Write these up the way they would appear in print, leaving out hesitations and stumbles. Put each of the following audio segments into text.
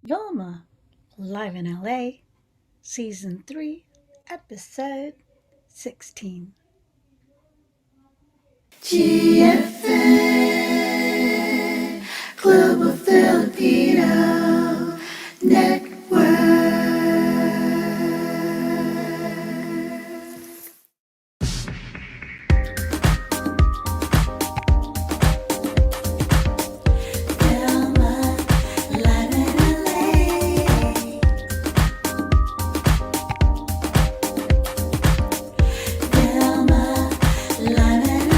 VILMA Live in LA, Season 3, Episode 16. GFN Global Filipino Network. VILMA Live in LA. VILMA Live in LA.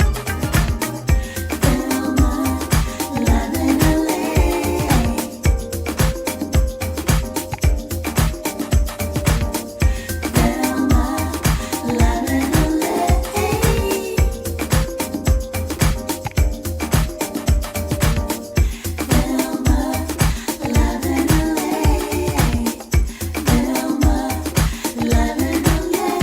VILMA Live in LA. VILMA Live in LA. VILMA Live in LA. VILMA Live in LA.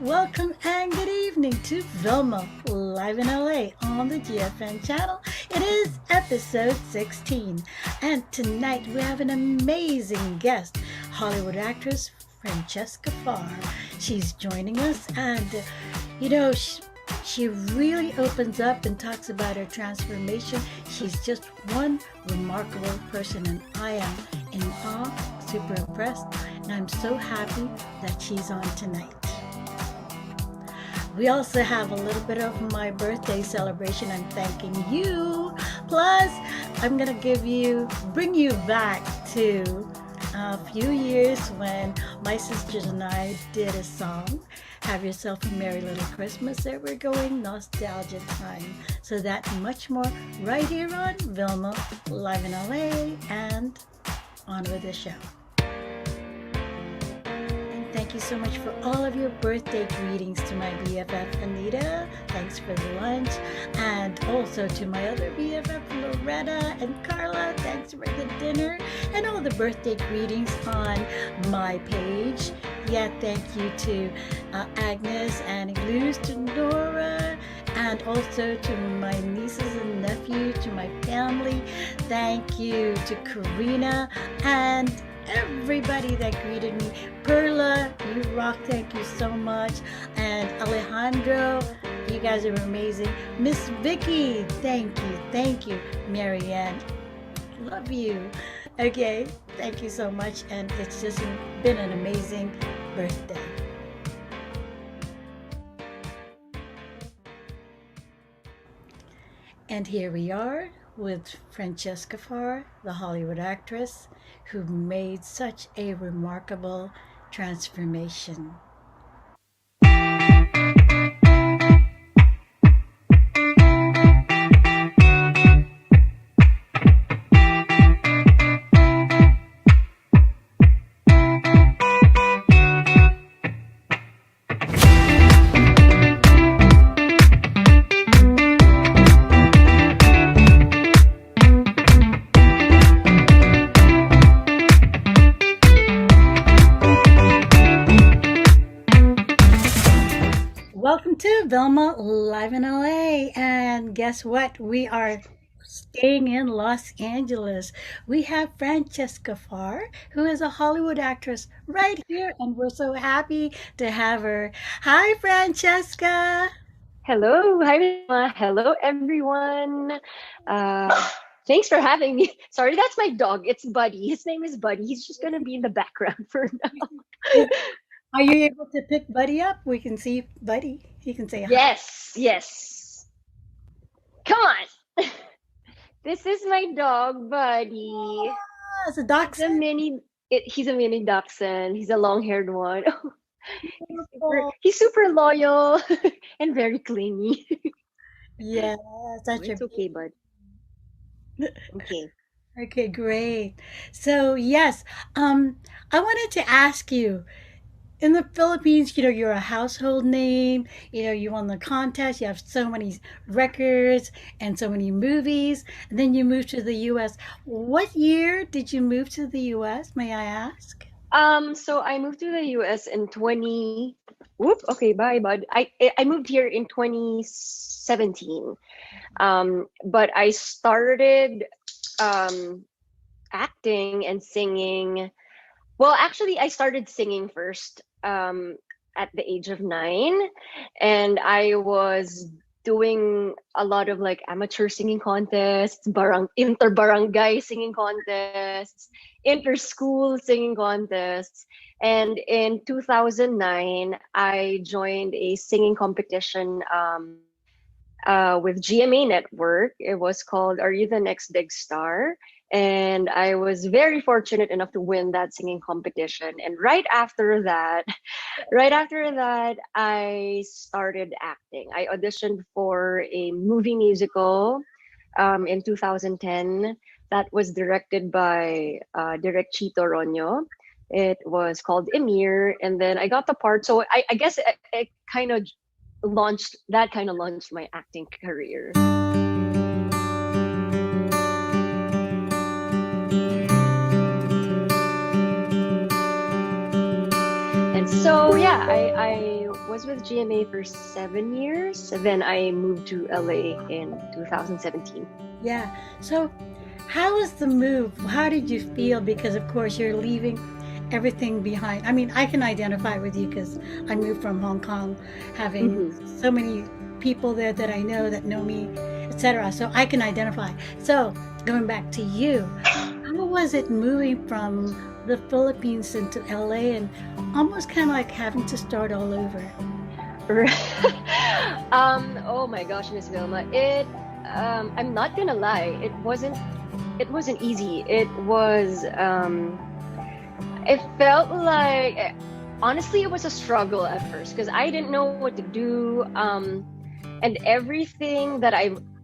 Welcome and good evening to VILMA Live in LA on the GFN channel. It is episode 16, and tonight we have an amazing guest, Hollywood actress Francesca Farr. She's joining us, and she really opens up and talks about her transformation. She's just one remarkable person, and I am in awe, super impressed, and I'm so happy that she's on tonight. We also have a little bit of my birthday celebration. I'm thanking you. Plus, I'm gonna bring you back to a few years when my sisters and I did a song, Have Yourself a Merry Little Christmas. There we're going nostalgia time. So that and much more right here on VILMA Live in LA, and on with the show. And thank you so much for all of your birthday greetings to my BFF Anita. Thanks for the lunch. And also to my other BFF Loretta and Carla. Thanks for the dinner. And all the birthday greetings on my page. Yeah, thank you to Agnes, Annie Luz, to Nora, and also to my nieces and nephews, to my family. Thank you to Karina and everybody that greeted me. Perla, you rock, thank you so much. And Alejandro, you guys are amazing. Miss Vicky, thank you. Marianne, love you. Okay, thank you so much, and it's just been an amazing birthday. And here we are with Francesca Farr, the Hollywood actress who made such a remarkable transformation. Welcome to VILMA Live in LA. And guess what? We are staying in Los Angeles. We have Francesca Farr, who is a Hollywood actress right here, and we're so happy to have her. Hi, Francesca. Hello, hi, Vilma. Hello, everyone. Uh, Thanks for having me. Sorry, that's my dog. It's Buddy. His name is Buddy. He's just gonna be in the background for now. Is- Are you able to pick Buddy up? We can see Buddy. He can say hi. Yes, yes. Come on. This is my dog, Buddy. Ah, it's a He's a dachshund. he's a mini dachshund. He's a long-haired one. Beautiful. He's super loyal and very clingy. Yeah, such a It's okay, bud. Okay. okay, great. So yes, I wanted to ask you, in the Philippines, you're a household name. You won the contest. You have so many records and so many movies. And then you moved to the U.S. What year did you move to the U.S.? May I ask? So I moved to the US in 20. Whoop. Okay, bye, bud. I moved here in 2017. But I started um acting and singing. Well, actually, I started singing first at the age of 9, and I was doing a lot of like amateur singing contests, inter barangay singing contests, inter school singing contests. And in 2009, I joined a singing competition with GMA Network. It was called Are You the Next Big Star? And I was very fortunate enough to win that singing competition. And right after that, I started acting. I auditioned for a movie musical in 2010 that was directed by Direct Chito Ronyo. It was called Emir, and then I got the part. So I guess it kind of launched my acting career. And so yeah, I was with GMA for 7 years. Then I moved to LA in 2017. Yeah. So, how was the move? How did you feel? Because, of course, you're leaving everything behind. I mean, I can identify with you because I moved from Hong Kong, having Mm-hmm. so many people there that I know that know me, etc. So I can identify. So, going back to you, how was it moving from the Philippines into LA and almost kind of like having to start all over? Oh my gosh, Miss Vilma. I'm not gonna lie, it wasn't easy. It felt like, honestly, it was a struggle at first because I didn't know what to do. And everything that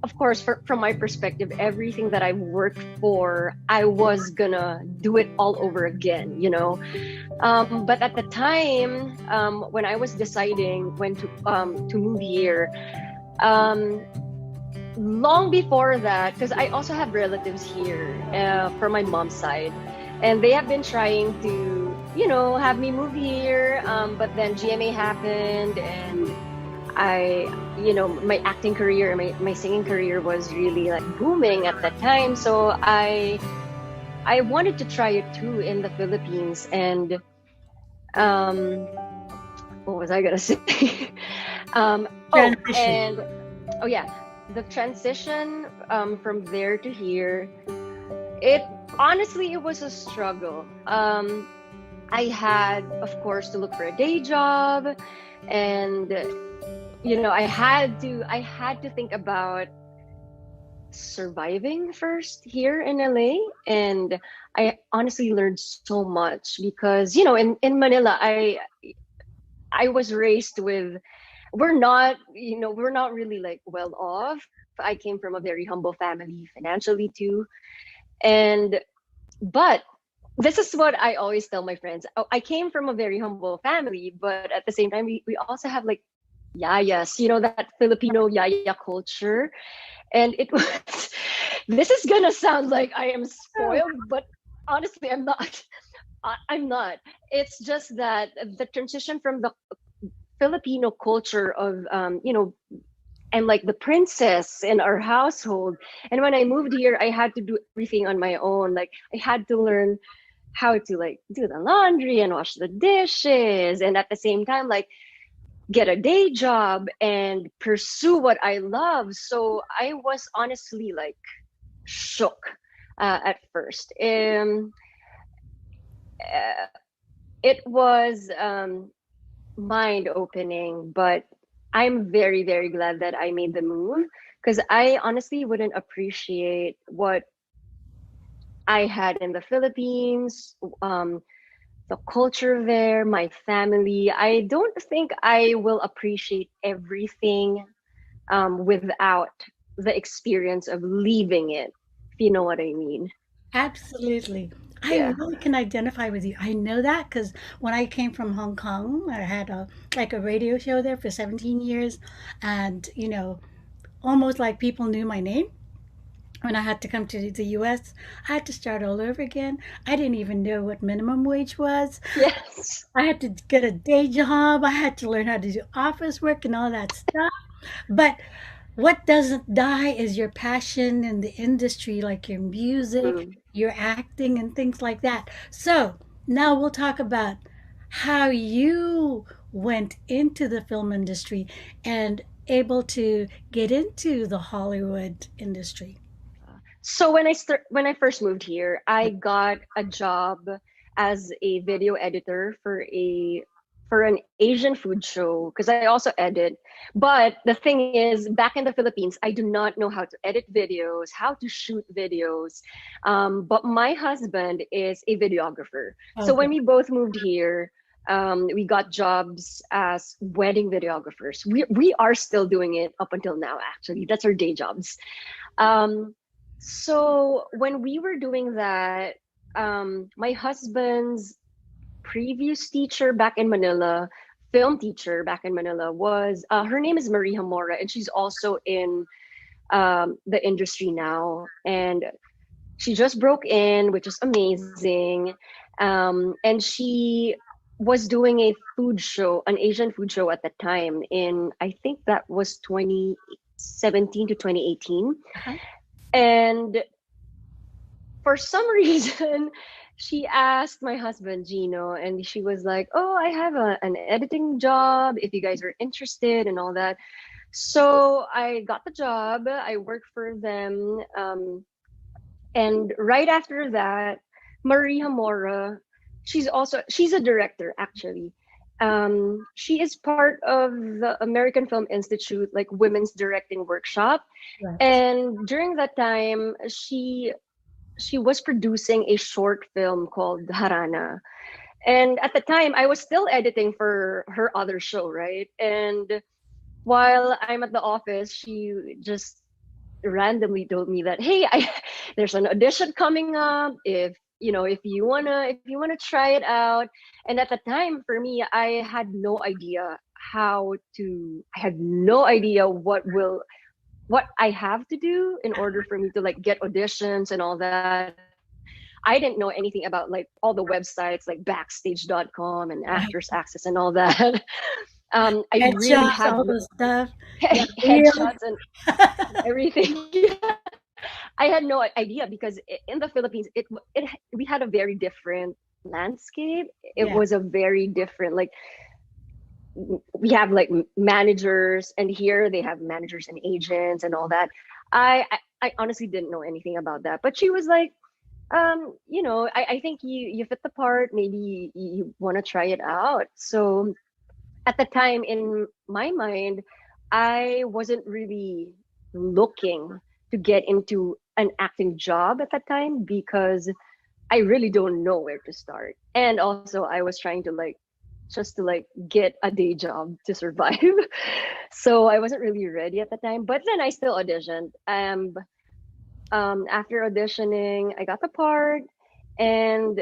of course, from my perspective, everything that I worked for, I was gonna do it all over again, you know. But at the time, when I was deciding when to move here, um, long before that, because I also have relatives here from my mom's side, and they have been trying to, have me move here. But then GMA happened, and my acting career, my singing career was really like booming at that time. So I wanted to try it too in the Philippines, and um, what was I gonna say? um, oh, Transition. and oh yeah, the transition from there to here, it honestly, it was a struggle. I had, of course, to look for a day job, and I had to think about surviving first here in LA. And I honestly learned so much because, in Manila, I was raised with, we're not really like well off. I came from a very humble family financially too. And but this is what I always tell my friends. Oh, I came from a very humble family, but at the same time, we also have like yayas, that Filipino yaya culture. And it was, this is gonna sound like I am Oh, spoiled, but honestly, I'm not. I'm not. It's just that the transition from the Filipino culture of, I'm like the princess in our household. And when I moved here, I had to do everything on my own. Like I had to learn how to like do the laundry and wash the dishes, and at the same time, like get a day job and pursue what I love. So I was honestly like shook at first. Uh, it was mind opening, but I'm very, very glad that I made the move because I honestly wouldn't appreciate what I had in the Philippines, the culture there, my family. I don't think I will appreciate everything without the experience of leaving it, if you know what I mean. absolutely. I Yeah. really can identify with you. I know that because when I came from Hong Kong, I had a radio show there for 17 years, and almost like people knew my name. When I had to come to the US, I had to start all over again. I didn't even know what minimum wage was. Yes. I had to get a day job. I had to learn how to do office work and all that stuff. But what doesn't die is your passion in the industry, like your music, Mm. your acting, and things like that. So now we'll talk about how you went into the film industry and able to get into the Hollywood industry. So when I first moved here, I got a job as a video editor for an Asian food show because I also edit. But the thing is, back in the Philippines, I do not know how to edit videos, how to shoot videos. But my husband is a videographer. So Okay. when we both moved here, we got jobs as wedding videographers. We are still doing it up until now, actually. That's our day jobs. Um, so when we were doing that, my husband's previous teacher back in Manila, film teacher back in Manila, was her name is Maria Mora, and she's also in the industry now. And she just broke in, which is amazing. And she was doing a food show, an Asian food show at the time in, I think that was 2017 to 2018. Uh-huh. And for some reason, she asked my husband, Gino, and she was like, "Oh, I have an editing job if you guys are interested and all that." So I got the job. I worked for them. And right after that, Maria Mora, she's a director actually. She is part of the American Film Institute, like women's directing workshop. Right. And during that time, she was producing a short film called Harana. And at the time, I was still editing for her other show, right? And while I'm at the office, she just randomly told me that, hey, there's an audition coming up. If you wanna try it out. And at the time, for me, I had no idea I had no idea what I have to do in order for me to like get auditions and all that. I didn't know anything about like all the websites like backstage.com and actors Right. access and all that. I really Headshots, had all no the stuff. Yeah, real. headshots and everything. I had no idea because in the Philippines, we had a very different landscape. It Yeah. was a very different, like, we have like managers, and here they have managers and agents and all that. I honestly didn't know anything about that, but she was like, I think you fit the part. Maybe you want to try it out. So at the time, in my mind, I wasn't really looking to get into an acting job at that time because I really don't know where to start. And also I was trying to like just to like get a day job to survive. So I wasn't really ready at the time. But then I still auditioned. After auditioning, I got the part, and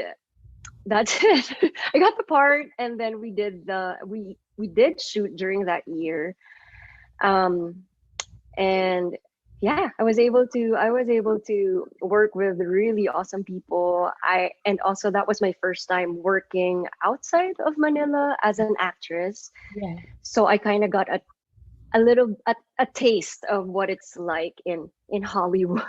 that's it. I got the part, and then we did shoot during that year. Um, and yeah, I was able to work with really awesome people. I and also that was my first time working outside of Manila as an actress. Yeah. So I kind of got a taste of what it's like in Hollywood.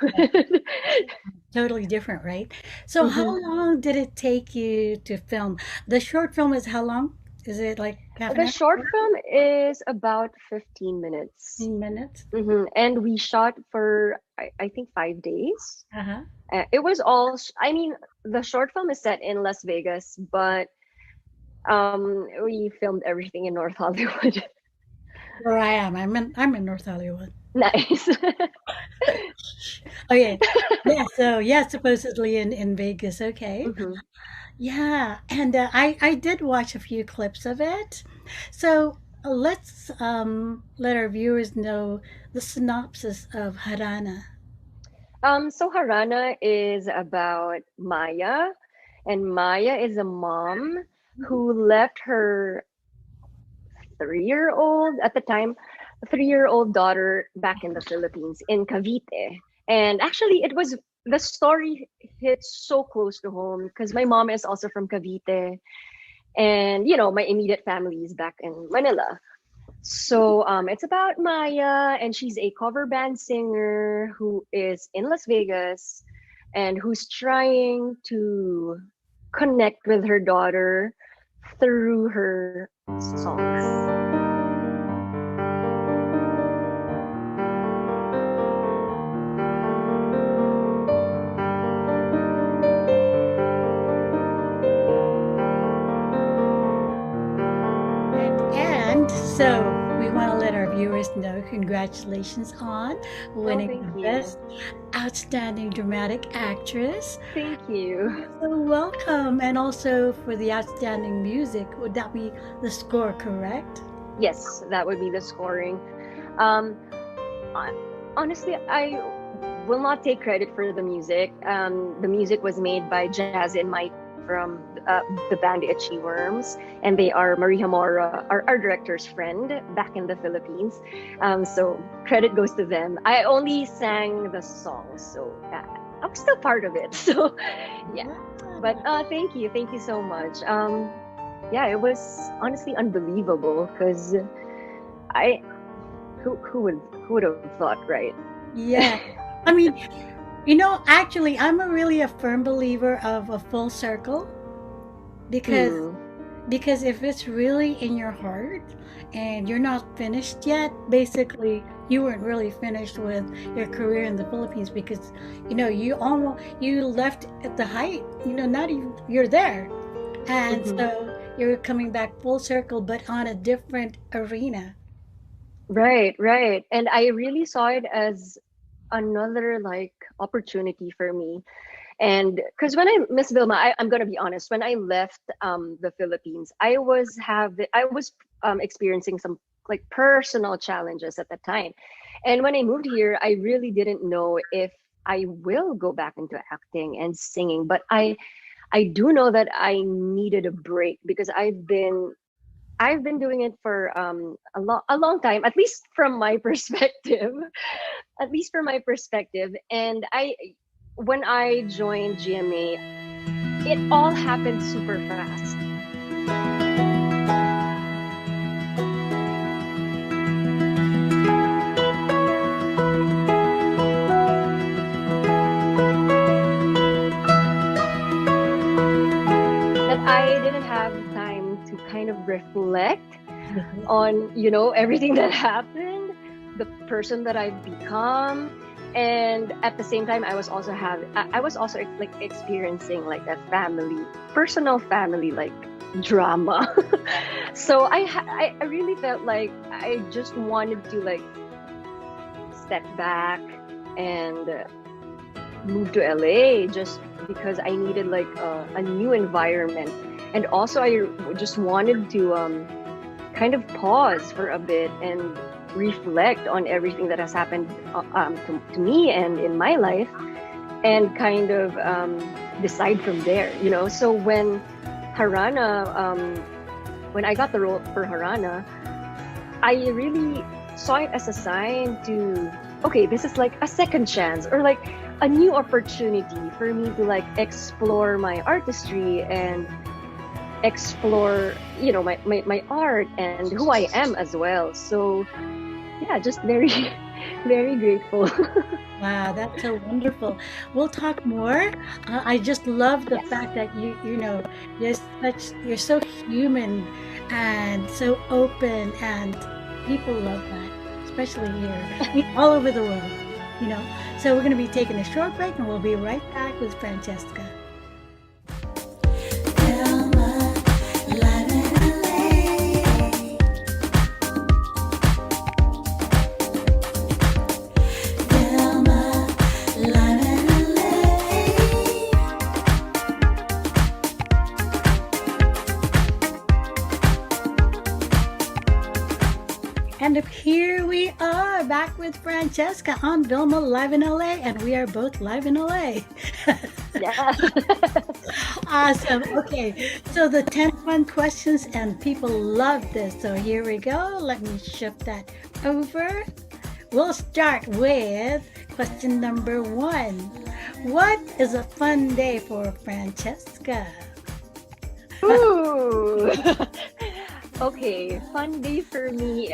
Totally different, right? So how Mhm. long did it take you to film? The short film is how long? Is it like half an The hour, short film is about 15 minutes. 15 minutes? And we shot for I think 5 days. Uh-huh. It was I mean, the short film is set in Las Vegas, but we filmed everything in North Hollywood. Where I am. I'm in North Hollywood. Nice. Okay. Yeah, so yeah, supposedly in Vegas. Okay. hmm Yeah, and I did watch a few clips of it. So let's let our viewers know the synopsis of Harana. So Harana is about Maya. And Maya is a mom who left her 3-year-old at the time, a 3-year-old daughter back in the Philippines in Cavite. And actually, it was the story hits so close to home because my mom is also from Cavite, and my immediate family is back in Manila. So it's about Maya, and she's a cover band singer who is in Las Vegas and who's trying to connect with her daughter through her songs. And so we want to let our viewers know congratulations on Oh, winning thank the you. Best Outstanding Dramatic Actress. Thank you. So welcome. And also for the Outstanding Music, would that be the score, correct? Yes, that would be the scoring. Um, hon- Honestly, I will not take credit for the music. The music was made by Jazz and Mikey from the band Itchy Worms, and they are Maria Mora, our director's friend back in the Philippines. So credit goes to them. I only sang the songs, so I'm still part of it. So yeah, but thank you so much. Yeah, it was honestly unbelievable because I who would have thought, right? Yeah. I mean, actually, I'm really a firm believer of a full circle because Hmm. if it's really in your heart and you're not finished yet, basically you weren't really finished with your career in the Philippines because you left at the height, not even you're there. And Hmm. so you're coming back full circle but on a different arena. Right, right. And I really saw it as another like opportunity for me. And because when Miss Vilma, I'm gonna be honest, when I left the Philippines, I was experiencing some like personal challenges at the time. And when I moved here, I really didn't know if I will go back into acting and singing, but I do know that I needed a break because I've been doing it for a long time, at least from my perspective. At least from my perspective. And when I joined GMA, it all happened super fast. That I didn't have time to kind of reflect on everything that happened, the person that I've become. And at the same time, I was also like experiencing like a personal family like drama. So I really felt like I just wanted to like step back and move to LA just because I needed like a new environment. And also I just wanted to kind of pause for a bit and reflect on everything that has happened to me and in my life, and kind of decide from there. So when I got the role for Harana, I really saw it as a sign to, okay, this is like a second chance or like a new opportunity for me to like explore my artistry and explore my art and who I am as well. So yeah, just very very grateful. Wow, that's so wonderful. We'll talk more. I just love the Yes. fact that you're so human and so open, and people love that, especially here, I mean, all over the world. You know. So we're going to be taking a short break, and we'll be right back with Francesca. Velma, live in LA. Velma, live in LA. And here we are back with Francesca on Vilma Live in LA, and we are both live in LA. Yeah. Awesome. Okay. So the 10 fun questions, and people love this. So here we go. Let me shift that over. We'll start with question number one. What is a fun day for Francesca? Ooh. Okay, fun day for me.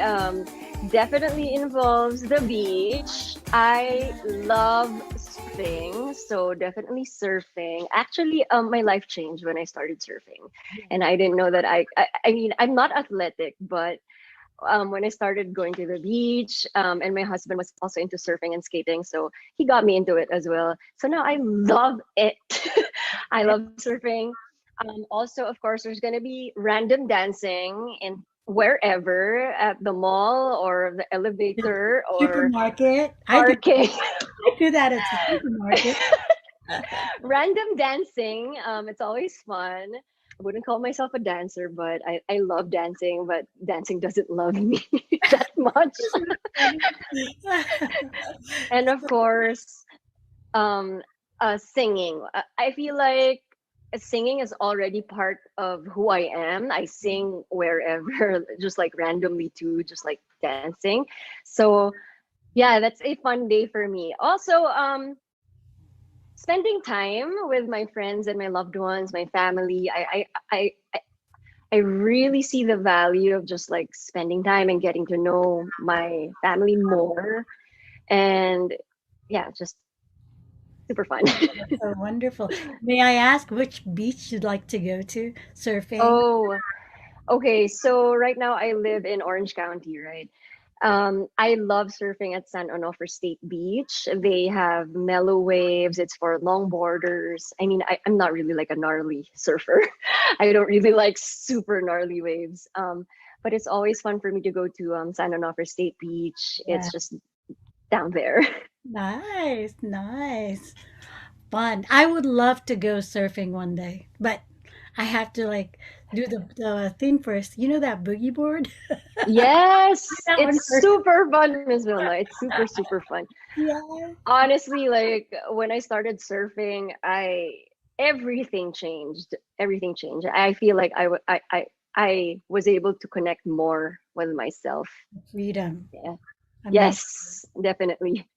Definitely involves the beach. I love surfing, so definitely surfing. Actually, my life changed when I started surfing, and I didn't know that I mean, I'm not athletic, but when I started going to the beach, and my husband was also into surfing and skating, so he got me into it as well. So now I love it. I love surfing. Also, of course, there's gonna be random dancing in wherever at the mall or the elevator or Supermarket. parking. I do that at the supermarket. Random dancing. It's always fun. I wouldn't call myself a dancer, but I love dancing, but dancing doesn't love me that much. And of course, um, singing. I feel like singing is already part of who I am. I sing wherever, just like randomly too, just like dancing. So yeah, that's a fun day for me. Also, spending time with my friends and my loved ones, my family. I really see the value of just like spending time and getting to know my family more. And yeah, just super fun. So wonderful. May I ask which beach you'd like to go to surfing? Oh, okay. So right now I live in Orange County, right? I love surfing at San Onofre State Beach. They have mellow waves. It's for longboarders. I mean, I'm not really like a gnarly surfer. I don't really like super gnarly waves. But it's always fun for me to go to San Onofre State Beach. Yeah. It's just down there. Nice, nice. Fun. I would love to go surfing one day, but I have to like do the thing first. You know that boogie board? Yes, That one it's first. super fun, Miss Vilma. It's super, super fun. Yeah. Honestly, like when I started surfing, I everything changed. Everything changed. I feel like I was able to connect more with myself. Freedom. Yeah. Amazing. Yes, definitely.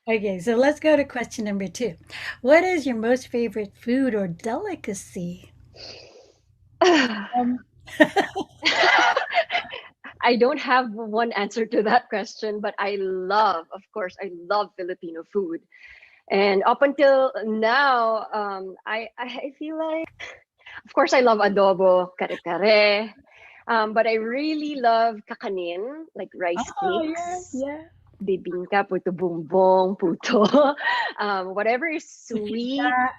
Okay, so let's go to question number two. What is your most favorite food or delicacy? Um, I don't have one answer to that question, but I love, of course, I love Filipino food. And up until now, I feel like, of course, I love adobo, kare-kare. But I really love kakanin, like rice oh yeah, cakes, yeah. bibingka, puto bumbong, puto, whatever is sweet Fika,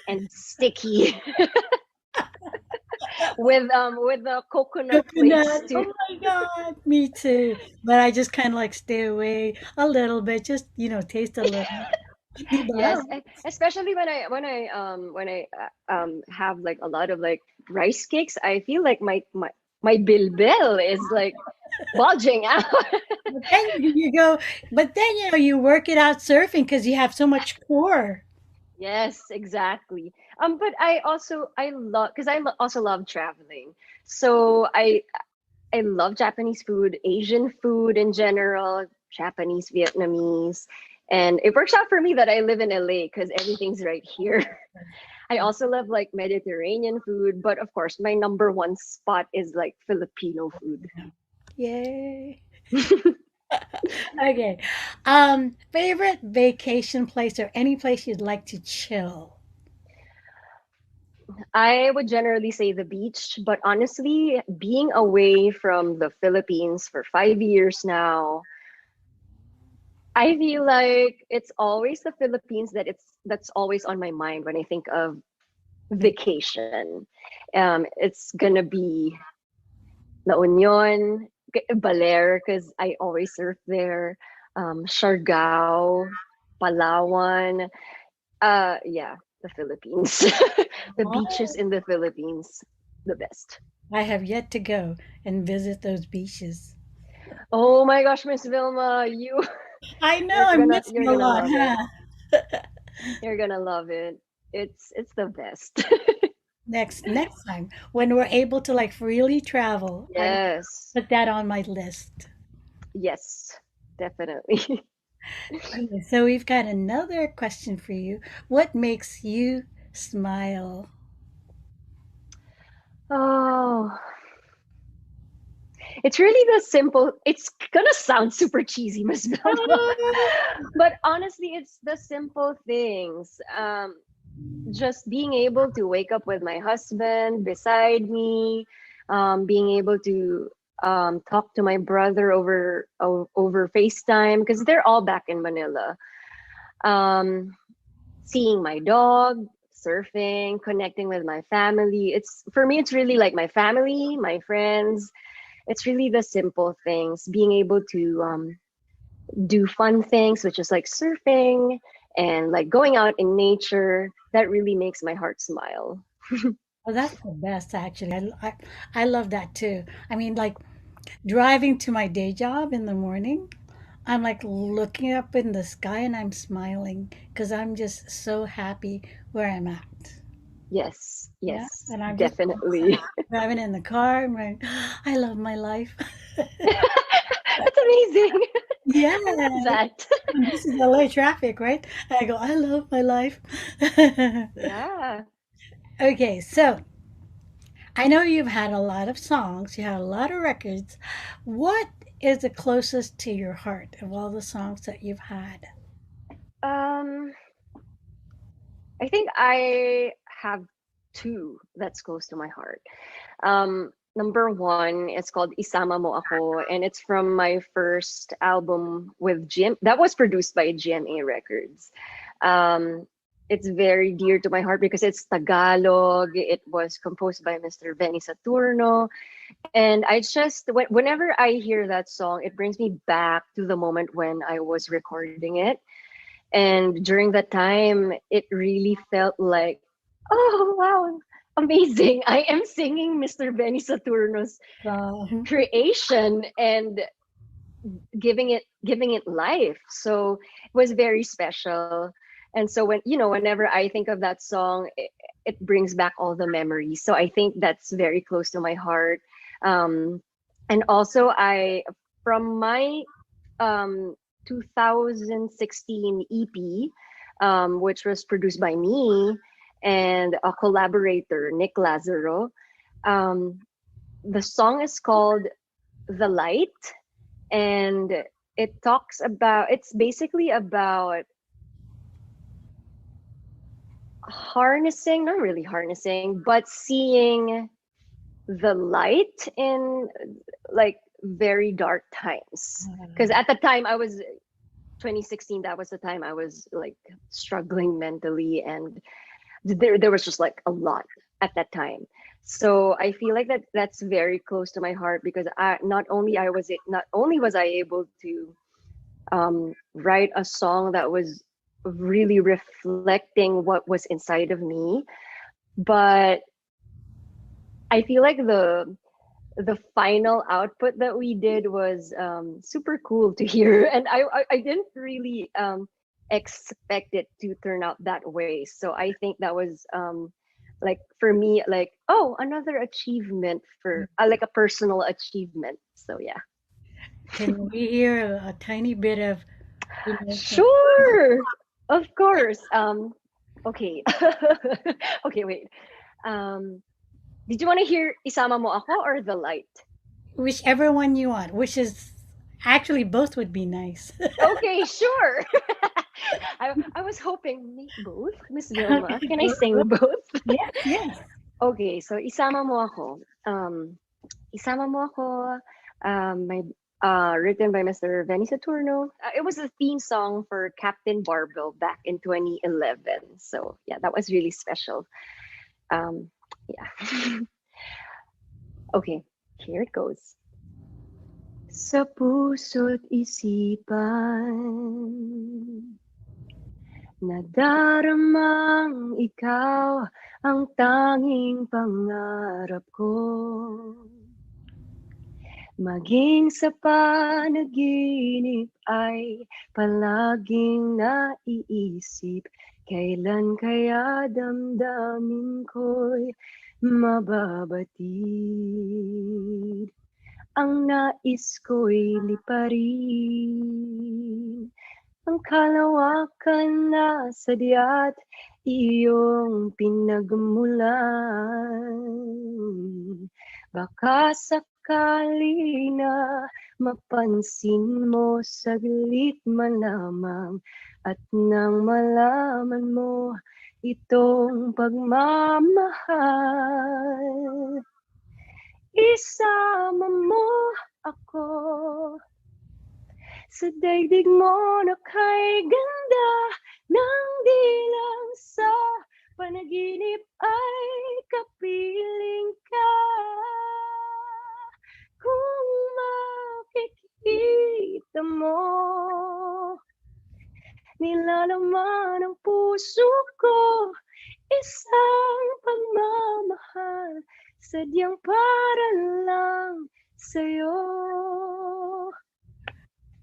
and sticky with the coconut flakes coconut. too. Oh my God, me too. But I just kind of like stay away a little bit, just taste a little. Di ba? Yes, especially when I have like a lot of like rice cakes, I feel like my bilbil is like bulging out. But then you go, but then you work it out surfing because you have so much core. Yes, exactly. But I love because also love traveling. So I love Japanese food, Asian food in general, Japanese, Vietnamese, and it works out for me that I live in LA because everything's right here. I also love like Mediterranean food, but of course, my number one spot is like Filipino food. Yay. Okay. Favorite vacation place or any place you'd like to chill? I would generally say the beach, but honestly, being away from the Philippines for 5 years now, I feel like it's always the Philippines that's always on my mind when I think of vacation. It's gonna be La Union, Baler, because I always surf there. Siargao, Palawan. Yeah, the Philippines. The beaches Oh, in the Philippines, the best. I have yet to go and visit those beaches. Oh my gosh, Miss Vilma, I know I'm missing you're a gonna lot, love it. huh? You're gonna love it. It's the best. Next time when we're able to like freely travel, I will Yes. put that on my list. Yes, definitely. Okay, so we've got another question for you. What makes you smile? Oh, it's really the simple. It's gonna sound super cheesy, Miss Vilma, but honestly, it's the simple things. Just being able to wake up with my husband beside me, being able to talk to my brother over FaceTime because they're all back in Manila. Um, Seeing my dog, surfing, connecting with my family. It's for me. It's really like my family, my friends. It's really the simple things. Being able to do fun things, which is like surfing and like going out in nature. That really makes my heart smile. Well, that's the best, actually. I love that too. I mean, like driving to my day job in the morning, I'm like looking up in the sky and I'm smiling because I'm just so happy where I'm at. Yes, Yeah. yes, And I'm just definitely. driving in the car. I'm like, I love my life. That's amazing. Yeah. I love that. And this is LA traffic, right? I go, I love my life. Yeah. Okay, so I know you've had a lot of songs, you had a lot of records. What is the closest to your heart of all the songs that you've had? Um, I think I have two that's close to my heart. Number one, it's called Isama Mo Ako, and it's from my first album with Jim. That was produced by GMA Records. Um, it's very dear to my heart because it's Tagalog. It was composed by Mr. Benny Saturno. And I just, whenever I hear that song, it brings me back to the moment when I was recording it. And during that time, it really felt like, oh, wow, amazing. I am singing Mr. Benny Saturno's So, creation and giving it life. So it was very special. And so whenever I think of that song, it brings back all the memories. So I think that's very close to my heart. Um, and also I from my 2016 EP, which was produced by me and a collaborator, Nick Lazaro. Um, the song is called The Light, and it's basically about harnessing, not really harnessing, but seeing the light in like very dark times. Because at the time I was 2016, that was the time I was like struggling mentally, and there was just like a lot at that time. So I feel like that's very close to my heart because not only was I able to write a song that was really reflecting what was inside of me, but I feel like the final output that we did was super cool to hear, and I didn't really expect it to turn out that way. So I think that was like for me, like, oh, another achievement for like a personal achievement. So yeah. can we hear a tiny bit of, some Sure, of course. Okay. Okay, wait. Um, did you want to hear Isama Mo Ako or The Light? whichever one you want, which is actually both would be nice. Okay, sure. I was hoping maybe both, Miss Vilma. Can I sing both? Yes, yes. Okay, so Isama Mo Ako. Isama Mo Ako, my written by Mr. Benny Saturno. It was a theme song for Captain Barbell back in 2011. So yeah, that was really special. Um, yeah. Okay, here it goes. Sa puso't isipan, nadaramang ikaw ang tanging pangarap ko. Maging sa panaginip ay palaging naiisip Kailan kaya damdamin ko'y mababatid? Ang nais ko'y liparin ang kalawakan na sadya't iyong pinagmulan. Baka sakali na mapansin mo saglit man lamang at nang malaman mo itong pagmamahal, isama mo ako sa daigdig mo na kay ganda ng di lang sa panaginip ay kapiling ka. Kung makikita mo nilalaman ang puso ko, isang pagmamahal sadyang para lang sa'yo.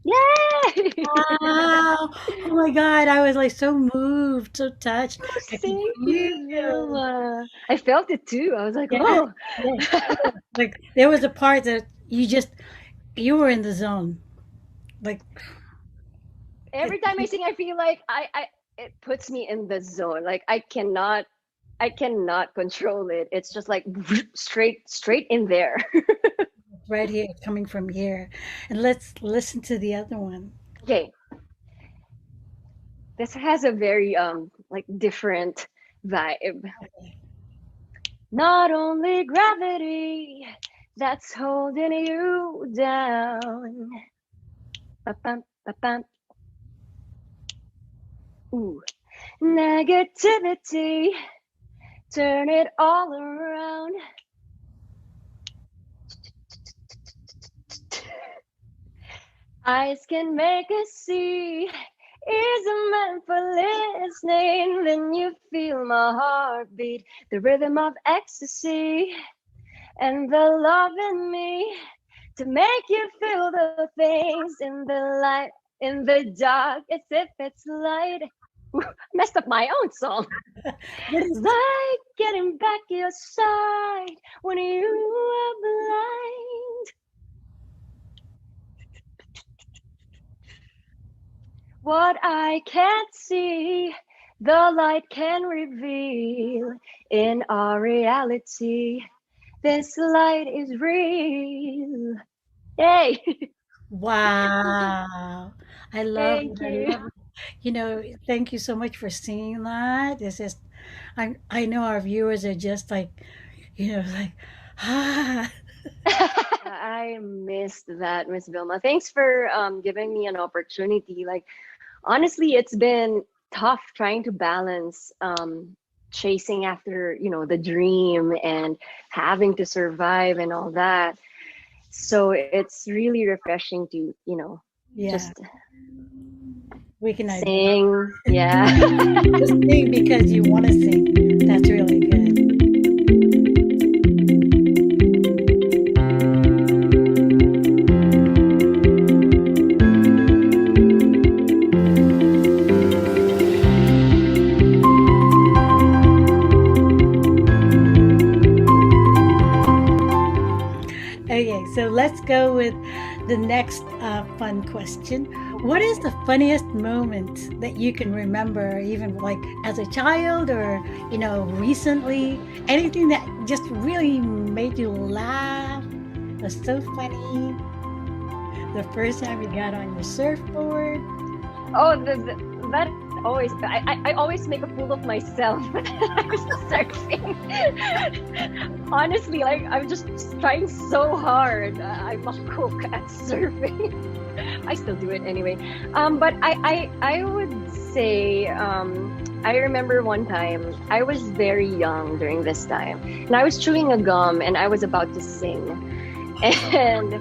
Yay! Wow! Oh my God, I was like so moved, so touched. Oh, I could thank hear you, you. Vilma. I felt it too. I was like, Yeah, oh. yeah. Like there was a part that you were in the zone. Like Every time I sing, I feel like it puts me in the zone. Like I cannot control it. It's just like straight in there. right here, coming from here. And let's listen to the other one. Okay, this has a very like different vibe. Not only gravity that's holding you down. Ba-bam, ba-bam. Ooh. Negativity, turn it all around. Eyes can make us see. Ears are meant for listening. Then you feel my heartbeat, the rhythm of ecstasy, and the love in me to make you feel the things in the light, in the dark, as if it's light. Messed up my own song. Like getting back your side when you were blind. What I can't see, the light can reveal in our reality. This light is real. Yay! Wow. I love Thank it. I you. love it. Thank you so much for singing that. It's just, I know our viewers are just like, like, ah. I missed that, Miss Vilma. Thanks for giving me an opportunity. Like, honestly, it's been tough trying to balance chasing after, the dream and having to survive and all that. So it's really refreshing to, Yeah, just we can identify. sing. Yeah. Just sing because you want to sing. That's really good. Okay, so let's go with the next fun question. What is the funniest moment that you can remember, even like as a child or, recently? Anything that just really made you laugh, was so funny? The first time you got on your surfboard? Oh, that always, I always make a fool of myself when I was surfing. Honestly, like I'm just trying so hard. I'm a cook at surfing. I still do it anyway. But I would say I remember one time I was very young during this time, and I was chewing a gum, and I was about to sing, and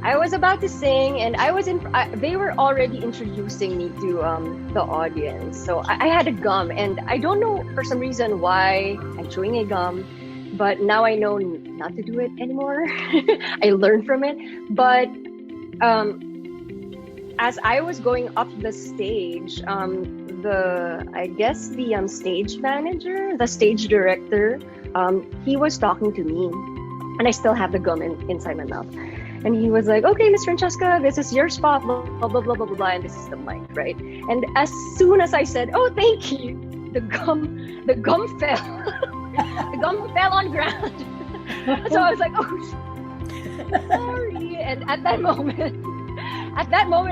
I was about to sing, and they were already introducing me to the audience. So I had a gum, and I don't know for some reason why I'm chewing a gum, but now I know not to do it anymore. I learned from it. But as I was going up the stage, I guess the stage manager, the stage director, he was talking to me, and I still have the gum inside my mouth. And he was like, "Okay, Miss Francesca, this is your spot, blah blah blah blah blah blah," and this is the mic, right? And as soon as I said, "Oh, thank you," the gum fell, the gum fell on ground. So I was like, "Oh, sorry." And at that moment,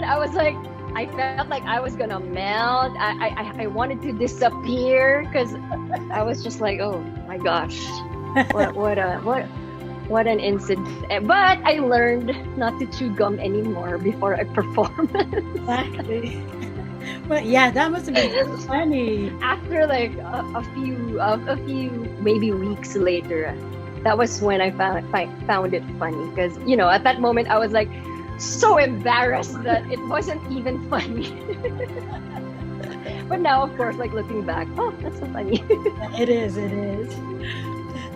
I was like, I felt like I was gonna melt. I wanted to disappear because I was just like, oh my gosh, what an incident. But I learned not to chew gum anymore before I perform. Exactly. Well, yeah, that must have been so funny. After like a few maybe weeks later, that was when I found it funny because at that moment I was like so embarrassed that it wasn't even funny. But now, of course, like looking back, oh, that's so funny. It is. It is.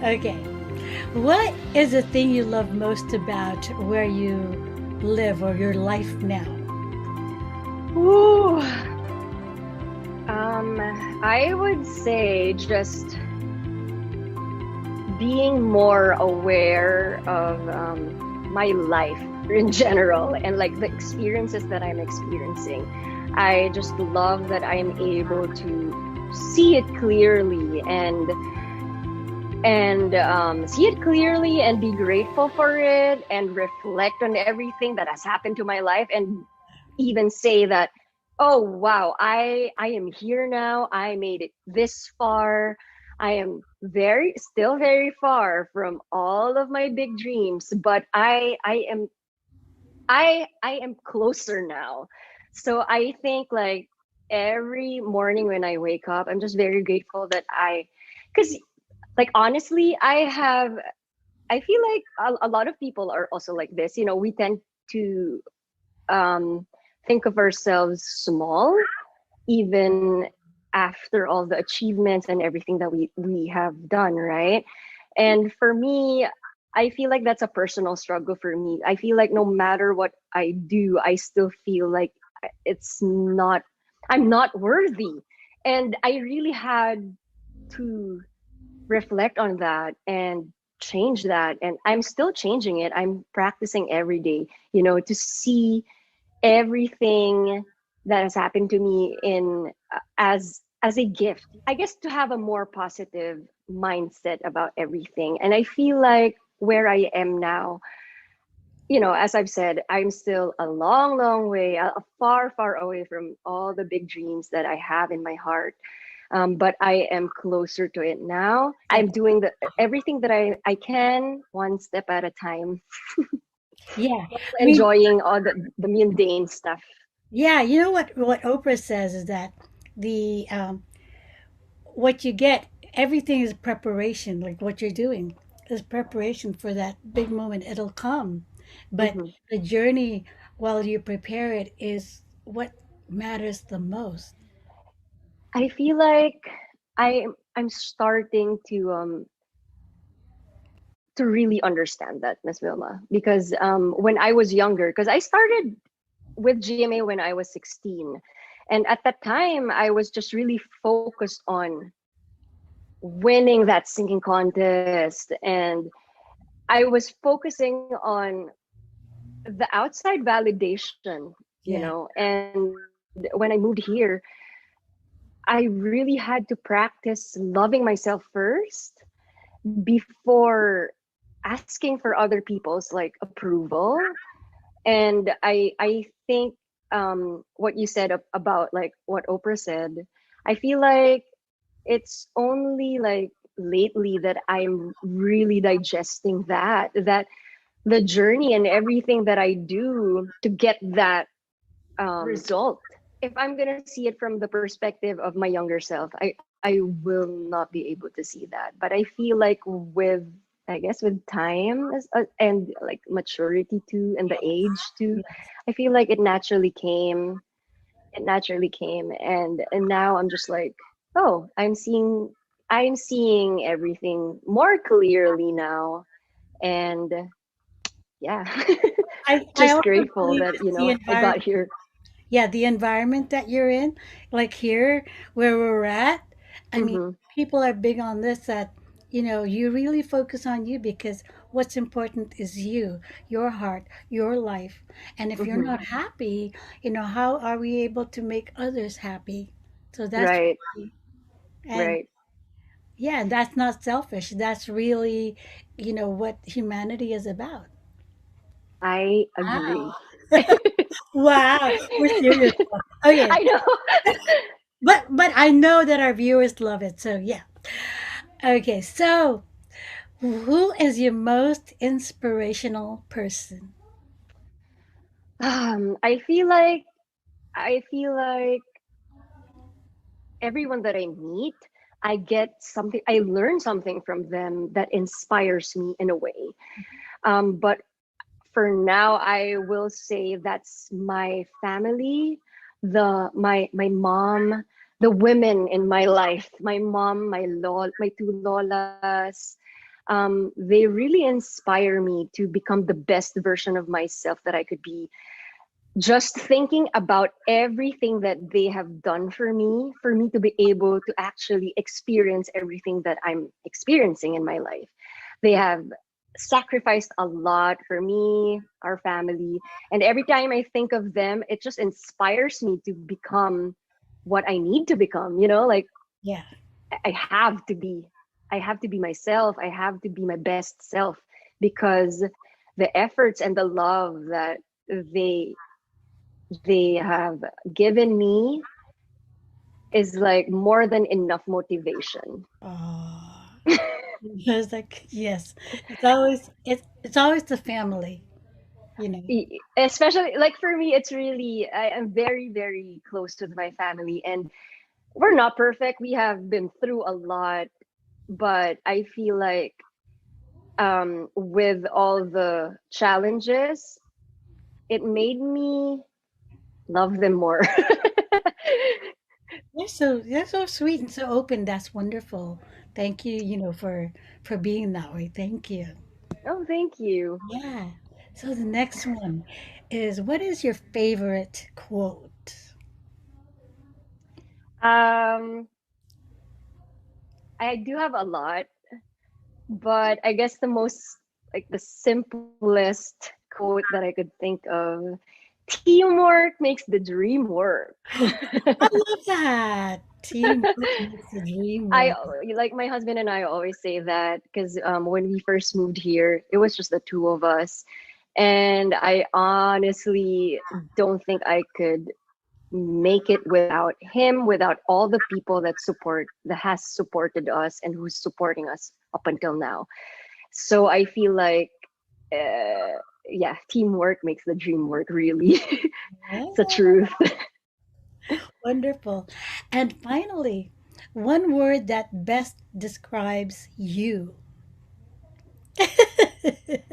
Okay. What is the thing you love most about where you live or your life now? Ooh. I would say just being more aware of my life in general and like the experiences that I'm experiencing. I just love that I am able to see it clearly and see it clearly and be grateful for it and reflect on everything that has happened to my life and even say that, oh wow, I am here now. I made it this far. I am still very far from all of my big dreams, but I am closer now. So I think like every morning when I wake up, I'm just very grateful that because like honestly, I feel like a lot of people are also like this. We tend to think of ourselves small, even after all the achievements and everything that we have done, right? And for me, I feel like that's a personal struggle for me. I feel like no matter what I do, I still feel like I'm not worthy. And I really had to reflect on that and change that. And I'm still changing it. I'm practicing every day, to see everything that has happened to me in as a gift. I guess to have a more positive mindset about everything. And I feel like where I am now, as I've said, I'm still a long, long way, far, far away from all the big dreams that I have in my heart. But I am closer to it now. I'm doing everything that I can, one step at a time. Yeah. I mean, Enjoying all the mundane stuff. yeah, you know what Oprah says is that the what you get, everything is preparation, like what you're doing is preparation for that big moment. It'll come. But Hmm. the journey while you prepare it is what matters the most. I feel like I'm starting to really understand that, Miss Vilma, because when I was younger, because I started with GMA when I was 16, and at that time I was just really focused on winning that singing contest, and I was focusing on the outside validation, Yeah. and when I moved here, I really had to practice loving myself first before asking for other people's like approval. And I think what you said about like what Oprah said, I feel like it's only like lately that I'm really digesting that the journey and everything that I do to get that result. If I'm gonna see it from the perspective of my younger self, I will not be able to see that. But I feel like I guess with time and like maturity too, and the age too, I feel like it naturally came. It naturally came, and now I'm just like, oh, I'm seeing everything more clearly now, and yeah, I just also grateful believe that it's the I got environment. here. yeah, the environment that you're in, like here where we're at, I mean, Mm-hmm. people are big on this that, you really focus on you because what's important is you, your heart, your life. And if you're Mm-hmm. not happy, how are we able to make others happy? So that's Right. really, and Right. yeah, that's not selfish. That's really, what humanity is about. I Wow. agree. Wow, we're serious. Okay, I know. but I know that our viewers love it. So yeah. Okay, so who is your most inspirational person? I feel like I feel like everyone that I meet, I get something, I learn something from them that inspires me in a way. But for now, I will say that's my family, my mom, the women in my life, my mom, my two lolas. They really inspire me to become the best version of myself that I could be, just thinking about everything that they have done for me to be able to actually experience everything that I'm experiencing in my life. They have sacrificed a lot for me, our family, and every time I think of them, it just inspires me to become what I need to become, like Yeah. I have to be I have to be myself. I have to be my best self because the efforts and the love that they they have given me is like more than enough motivation. Oh, it's like yes, it's always the family, you know. Especially like for me, it's really I am very, very close to my family, and we're not perfect. We have been through a lot, but I feel like with all the challenges, it made me love them more. You're so sweet and so open. That's wonderful. Thank you, for being that way. Thank you. Oh, thank you. Yeah. So the next one is, what is your favorite quote? Um, I do have a lot, but I guess the most like the simplest quote that I could think of: teamwork makes the dream work. I love that. Teamwork makes the dream I work. like my husband and I always say that because when we first moved here, it was just the two of us, and I honestly don't think I could make it without him, without all the people that has supported us and who's supporting us up until now. So I feel like, yeah, teamwork makes the dream work. Really, it's the Yeah, truth. wonderful. And finally, one word that best describes you.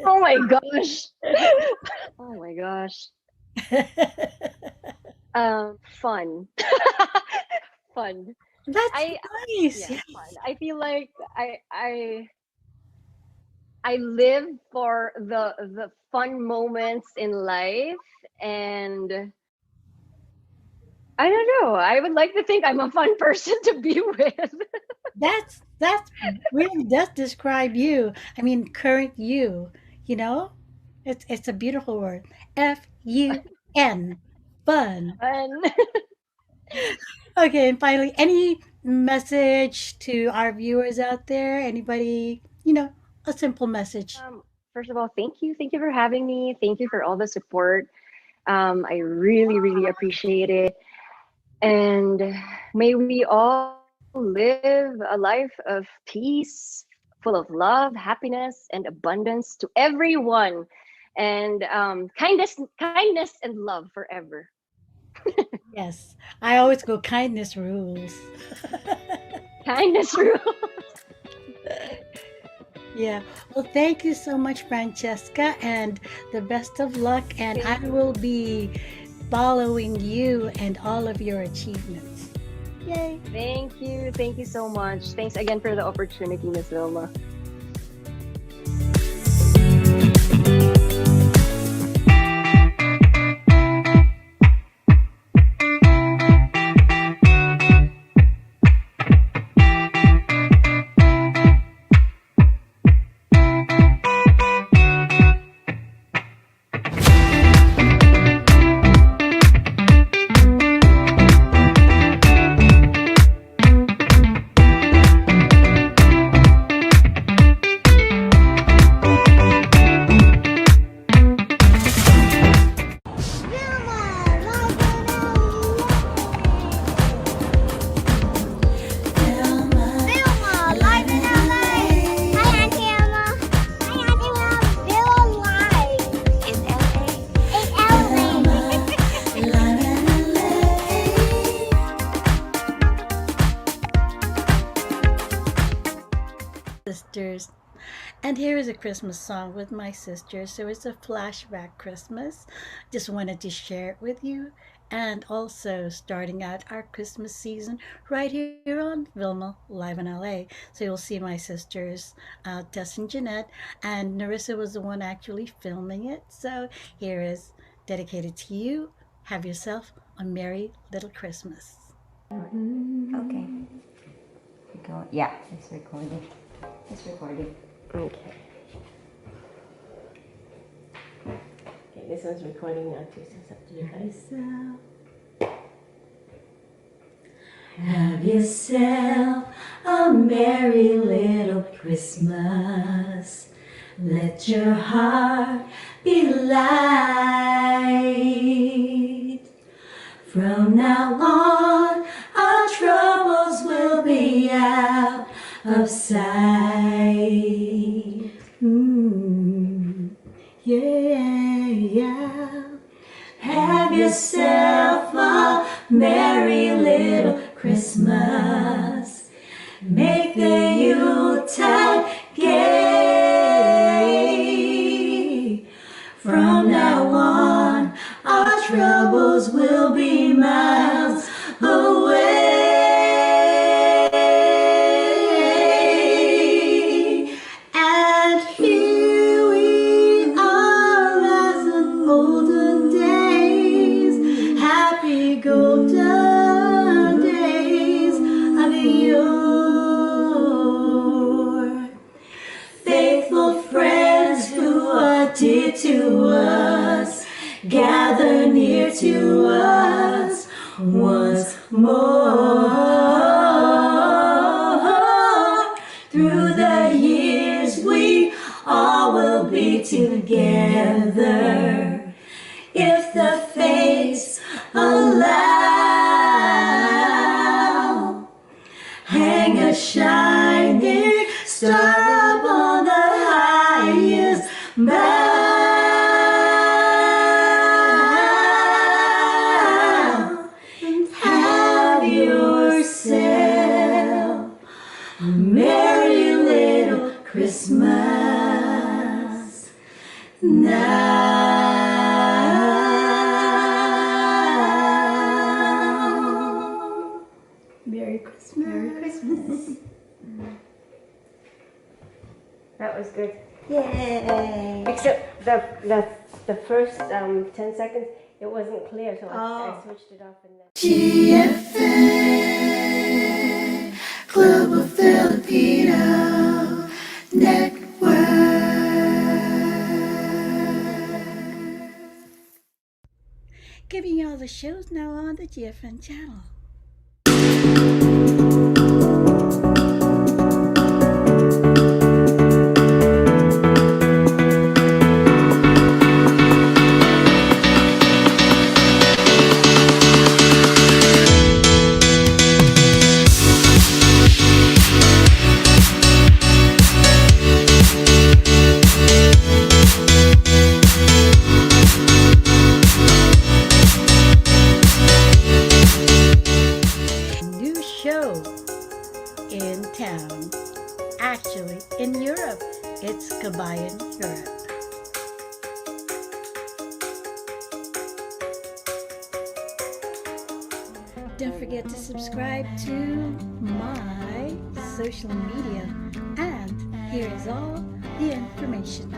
Oh my gosh. Oh my gosh. Fun. Fun. That's I nice. Yeah, Yeah. fun. I feel like I live for the fun moments in life, and I don't know. I would like to think I'm a fun person to be with. That's really does describe you. I mean, current you, you know? It's a beautiful word. FUN. Fun. And Okay, and finally, any message to our viewers out there? Anybody, a simple message. um, first of all, thank you for having me. Thank you for all the support. I really, really appreciate it. And may we all live a life of peace, full of love, happiness, and abundance to everyone, and kindness, and love forever. Yes, I always go kindness rules. Kindness rule. Yeah. Well, thank you so much, Francesca, and the best of luck. And I Thank you. will be following you and all of your achievements. Yay. Thank you. Thank you so much. Thanks again for the opportunity, Miss Vilma. sisters. And here is a Christmas song with my sister. So it's a flashback Christmas. Just wanted to share it with you. And also starting out our Christmas season right here on Vilma Live in LA. So you'll see my sisters, Tess and Jeanette. And Narissa was the one actually filming it. So here is dedicated to you. Have yourself a merry little Christmas. Okay. Go. Yeah, it's recording. It's recording. Okay. Okay, this one's recording now too, so it's up to you guys. Have yourself a merry little Christmas. Let your heart be light. From now on, our troubles will be out of sight. Yeah. Have yourself a merry little Christmas. Make the Yuletide gay. From now on, our troubles will be miles away. And here we are as in olden days, happy golden days of yore. Faithful friends who are dear to us, gather near to us once more. Through the years we all will be together, if the fates allow. Hang a shining star up on the highest bough. And have yourself a merry little Christmas now. Merry Christmas. Merry Christmas. That was good. Yay. Except the first 10 seconds, it wasn't clear, so I switched it off and then. GFN Global Filipino Network. Giving you all the shows now on the GFN channel. New show in town. Actually, in Europe. It's Kabayan Europe. Don't forget to subscribe to my social media. And here is all the information.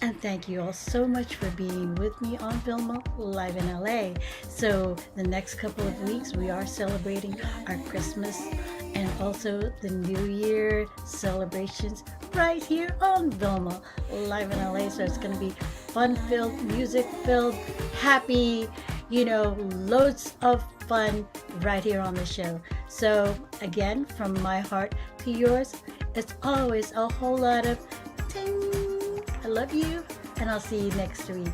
And thank you all so much for being with me on Vilma Live in LA. So the next couple of weeks we are celebrating our Christmas and also the New Year celebrations right here on Vilma Live in LA. So it's going to be fun-filled, music-filled, happy, loads of fun right here on the show. So again, from my heart to yours, it's always a whole lot of ting. I love you, and I'll see you next week.